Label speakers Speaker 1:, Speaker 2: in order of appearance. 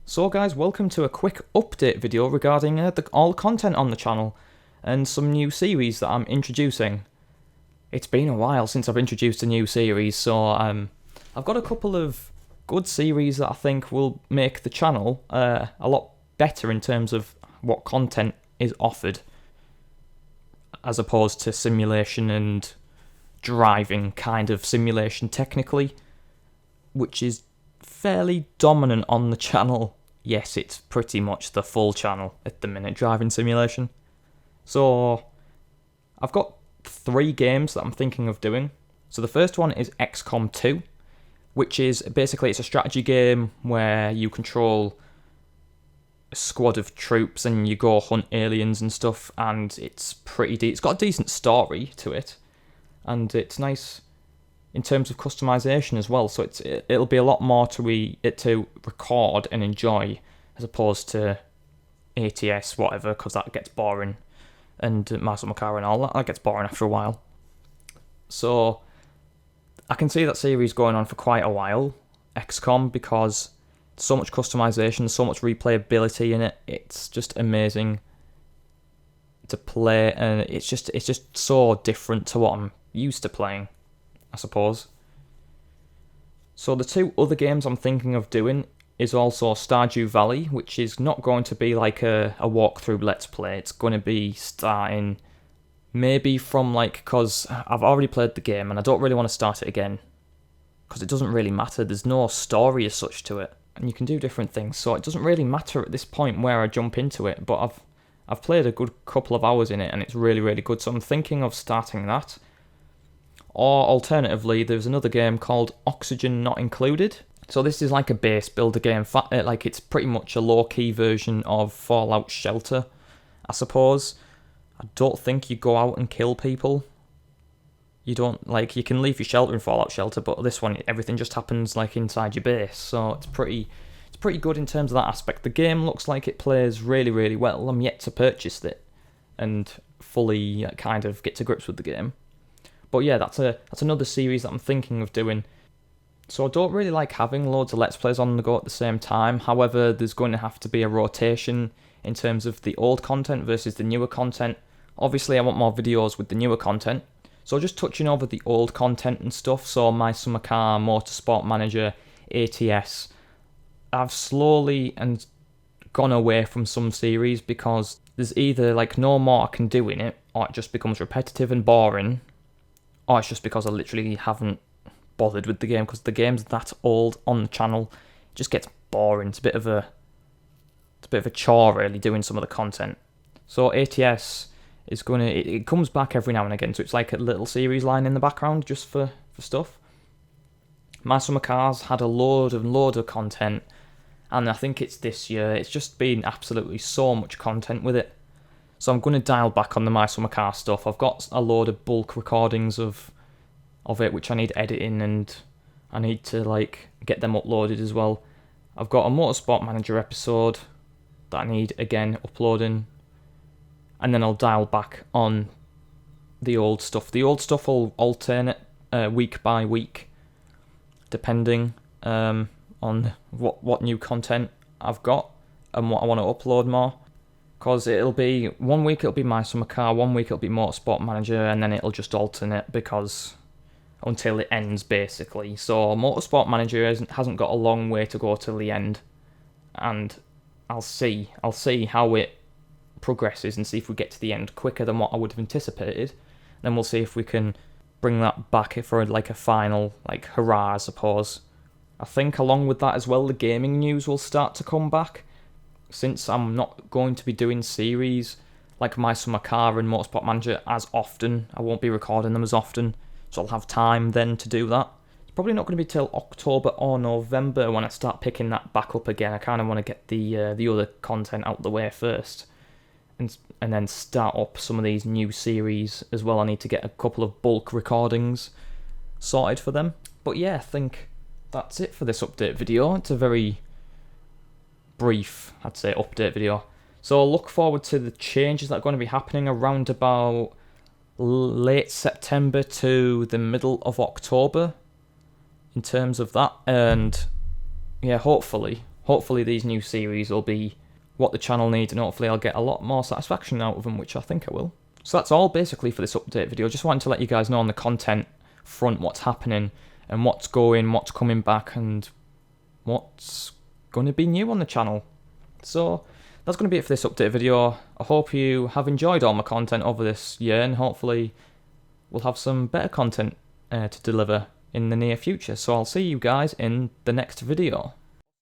Speaker 1: So guys, welcome to a quick update video regarding all content on the channel and some new series that I'm introducing. It's been a while since I've introduced a new series, so I've got a couple of good series that I think will make the channel a lot better in terms of what content is offered, as opposed to simulation and driving kind of simulation technically, which is fairly dominant on the channel. Yes, it's pretty much the full channel at the minute, driving simulation. So I've got 3 games that I'm thinking of doing. So the first one is XCOM 2, which is basically it's a strategy game where you control a squad of troops and you go hunt aliens and stuff, and it's it's got a decent story to it, and it's nice in terms of customization as well, so it'll be a lot more to record and enjoy as opposed to ATS whatever, because that gets boring, and Marcel Macar and all that gets boring after a while. So I can see that series going on for quite a while, XCOM, because so much customization, so much replayability in it. It's just amazing to play, and it's just so different to what I'm used to playing, I suppose. So the 2 other games I'm thinking of doing is also Stardew Valley, which is not going to be like a walkthrough let's play. It's going to be starting maybe from because I've already played the game and I don't really want to start it again, because it doesn't really matter. There's no story as such to it, and you can do different things, so it doesn't really matter at this point where I jump into it. But I've played a good couple of hours in it and it's really, really good, so I'm thinking of starting that. Or alternatively, there's another game called Oxygen Not Included. So this is like a base builder game, it's pretty much a low-key version of Fallout Shelter, I suppose. I don't think you go out and kill people. You don't, you can leave your shelter in Fallout Shelter, but this one, everything just happens inside your base, so it's pretty good in terms of that aspect. The game looks like it plays really, really well. I'm yet to purchase it and fully kind of get to grips with the game. But yeah, that's another series that I'm thinking of doing. So I don't really like having loads of Let's Plays on the go at the same time. However, there's going to have to be a rotation in terms of the old content versus the newer content. Obviously, I want more videos with the newer content. So just touching over the old content and stuff. So My Summer Car, Motorsport Manager, ATS. I've slowly gone away from some series because there's either no more I can do in it, or it just becomes repetitive and boring, or it's just because I literally haven't bothered with the game, because the game's that old on the channel. It just gets boring. It's a bit of a chore really doing some of the content. So ATS is it comes back every now and again, so it's like a little series line in the background just for stuff. My Summer Car's had a load of content, and I think it's this year. It's just been absolutely so much content with it. So I'm going to dial back on the My Summer Car stuff. I've got a load of bulk recordings of it, which I need editing, and I need to get them uploaded as well. I've got a Motorsport Manager episode that I need, again, uploading. And then I'll dial back on the old stuff. The old stuff will alternate week by week, depending on what new content I've got and what I want to upload more. Because it'll be, one week it'll be My Summer Car, one week it'll be Motorsport Manager, and then it'll just alternate until it ends, basically. So Motorsport Manager hasn't got a long way to go till the end, and I'll see how it progresses and see if we get to the end quicker than what I would have anticipated. Then we'll see if we can bring that back for a final hurrah, I suppose. I think along with that as well, the gaming news will start to come back. Since I'm not going to be doing series like My Summer Car and Motorsport Manager as often, I won't be recording them as often, so I'll have time then to do that. It's probably not going to be till October or November when I start picking that back up again. I kind of want to get the other content out the way first, and then start up some of these new series as well. I need to get a couple of bulk recordings sorted for them. But yeah, I think that's it for this update video. It's a very brief, I'd say, update video. So look forward to the changes that are going to be happening around about late September to the middle of October in terms of that. And yeah, hopefully hopefully these new series will be what the channel needs, and hopefully I'll get a lot more satisfaction out of them, which I think I will. So that's all basically for this update video. Just wanted to let you guys know on the content front what's happening and what's going, what's coming back, and what's going to be new on the channel. So that's going to be it for this update video. I hope you have enjoyed all my content over this year, and hopefully we'll have some better content to deliver in the near future. So I'll see you guys in the next video.